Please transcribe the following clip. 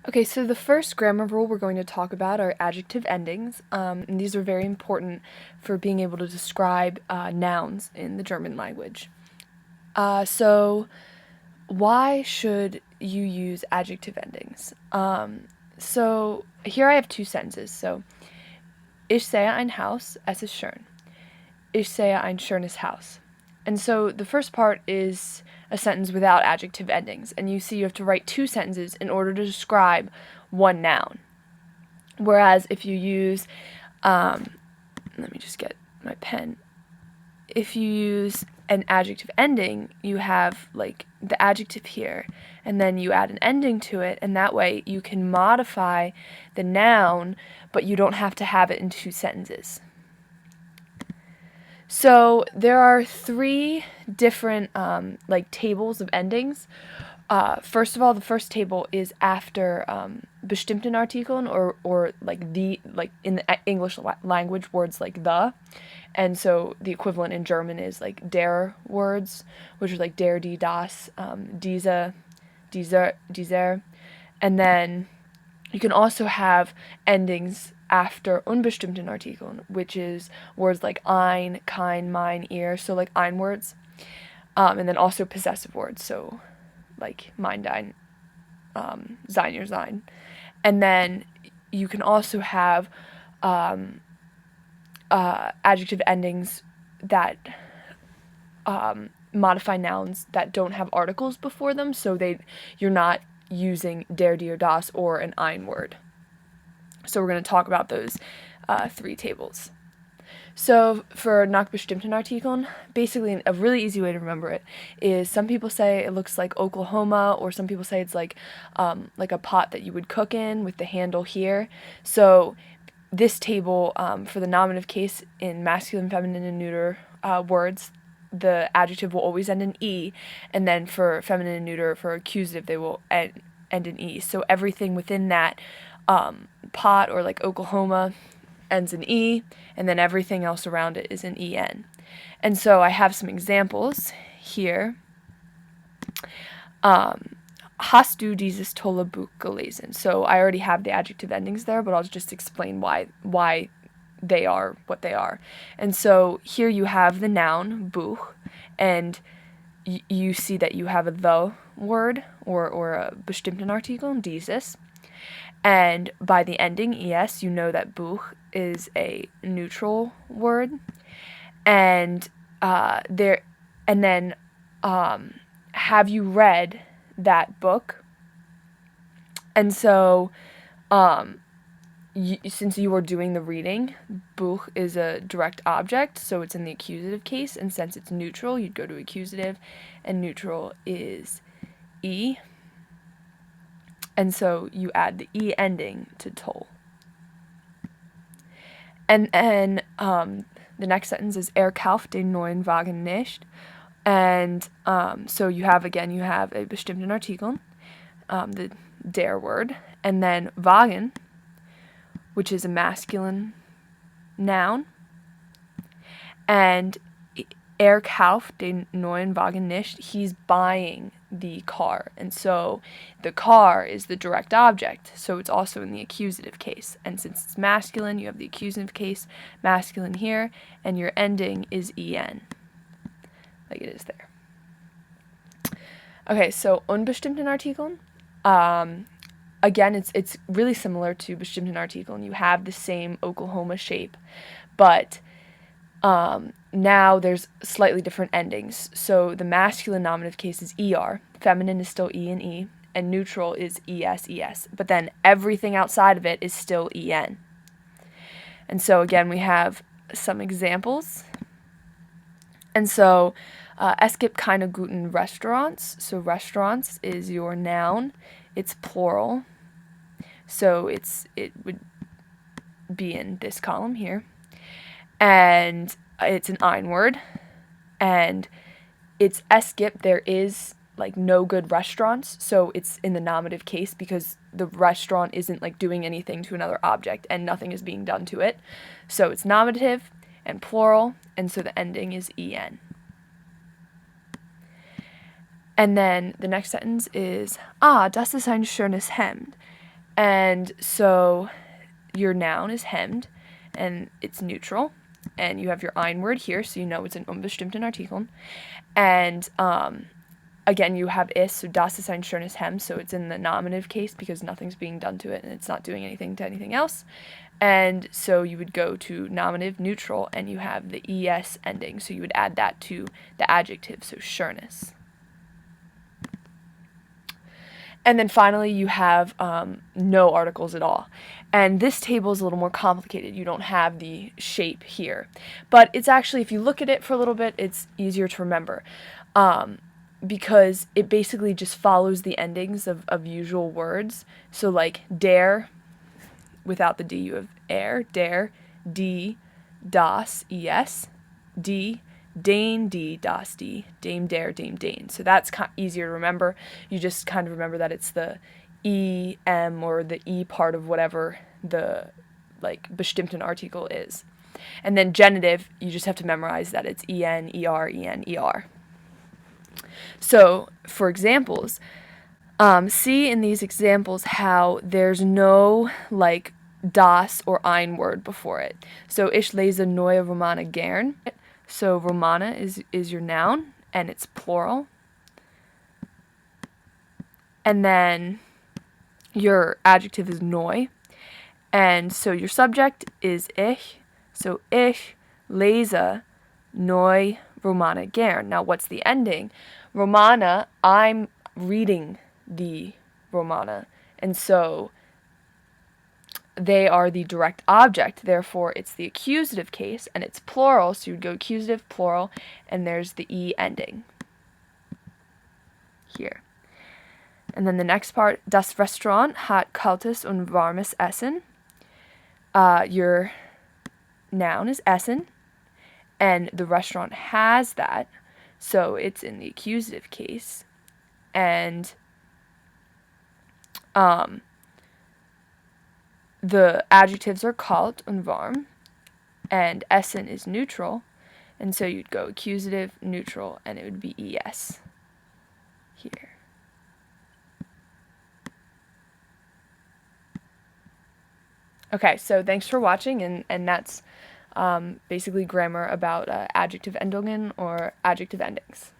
Okay, so the first grammar rule we're going to talk about are adjective endings, and these are very important for being able to describe nouns in the German language. So, why should you use adjective endings? So, here I have two sentences. So, ich sehe ein Haus, es ist schön. Ich sehe ein schönes Haus. And so the first part is a sentence without adjective endings, and you see you have to write two sentences in order to describe one noun. Whereas if you use, let me just get my pen. If you use an adjective ending, you have like the adjective here, and then you add an ending to it, and that way you can modify the noun, but you don't have to have it in two sentences. So there are three different tables of endings. First of all, the first table is after bestimmten Artikeln or like in the English language words like the, and so the equivalent in German is like der words, which are like der, die, das, diese, dieser, and then you can also have endings after unbestimmten Artikeln, which is words like ein, kein, mein, ihr, so like ein words, and then also possessive words, so like mein, dein, sein, your, sein. And then you can also have adjective endings that modify nouns that don't have articles before them, so you're not using der, die, or das, or an ein word. So we're going to talk about those three tables. So for nach bestimmten Artikeln, basically a really easy way to remember it is some people say it looks like Oklahoma, or some people say it's like a pot that you would cook in with the handle here. So this table for the nominative case in masculine, feminine, and neuter words, the adjective will always end in E, and then for feminine and neuter, for accusative, they will end in E. So everything within that pot or like Oklahoma ends in E, and then everything else around it is in EN. And so I have some examples here. Hast du dieses tolle Buch gelesen? So I already have the adjective endings there, but I'll just explain why they are what they are. And so here you have the noun Buch, and you see that you have a the word or a bestimmten Artikel, dieses. And by the ending es, you know that Buch is a neutral word. And have you read that book? And so, since you are doing the reading, Buch is a direct object, so it's in the accusative case, and since it's neutral, you'd go to accusative, and neutral is E. And so you add the E ending to toll. And then the next sentence is kauft den neuen Wagen nicht. And so you have a bestimmten Artikel, the der word, and then Wagen, which is a masculine noun, and kauft den neuen Wagen nicht, he's buying the car, and so the car is the direct object, so it's also in the accusative case, and since it's masculine, you have the accusative case masculine here, and your ending is en, like it is there. Okay, so unbestimmten Artikeln, again, it's really similar to bestimmten Artikeln. You have the same Oklahoma shape, but now there's slightly different endings. So the masculine nominative case is er, feminine is still E and E, and neutral is es. But then everything outside of it is still en. And so again, we have some examples. And so es gibt keine guten Restaurants. So restaurants is your noun. It's plural. So it would be in this column here. And it's an ein word, and it's es gibt, there is like no good restaurants, so it's in the nominative case because the restaurant isn't like doing anything to another object and nothing is being done to it, so it's nominative and plural, and so the ending is en. And then the next sentence is das ist ein schönes Hemd. And so your noun is hemd, and it's neutral. And you have your ein word here, so you know it's an unbestimmten Artikeln. And again, you have is, so das ist ein schönes Hemd, so it's in the nominative case because nothing's being done to it and it's not doing anything to anything else. And so you would go to nominative neutral and you have the es ending, so you would add that to the adjective, so schönes. And then finally, you have no articles at all. And this table is a little more complicated. You don't have the shape here. But it's actually, if you look at it for a little bit, it's easier to remember. Because it basically just follows the endings of usual words. So like der, without the D, you have der, die, das, es, die, den, die, das, die, dem, der, dem, den. So that's easier to remember. You just kind of remember that it's the E, M, or the E part of whatever the like bestimmten Artikel is. And then genitive, you just have to memorize that it's en, er, en, er. So for examples, see in these examples how there's no like das or ein word before it. So ich lese neue Romane gern. So Romana is your noun and it's plural. And then your adjective is neu. And so your subject is ich. So ich lese neue Romane gern. Now what's the ending? Romana, I'm reading the Romana. And so they are the direct object, therefore it's the accusative case, and it's plural, so you would go accusative, plural, and there's the E ending here. And then the next part, das Restaurant hat kaltes und warmes Essen. Your noun is Essen, and the restaurant has that, so it's in the accusative case. And the adjectives are kalt und warm, and Essen is neutral, and so you'd go accusative, neutral, and it would be es here. Okay, so thanks for watching, and that's basically grammar about Adjektivendungen or adjective endings.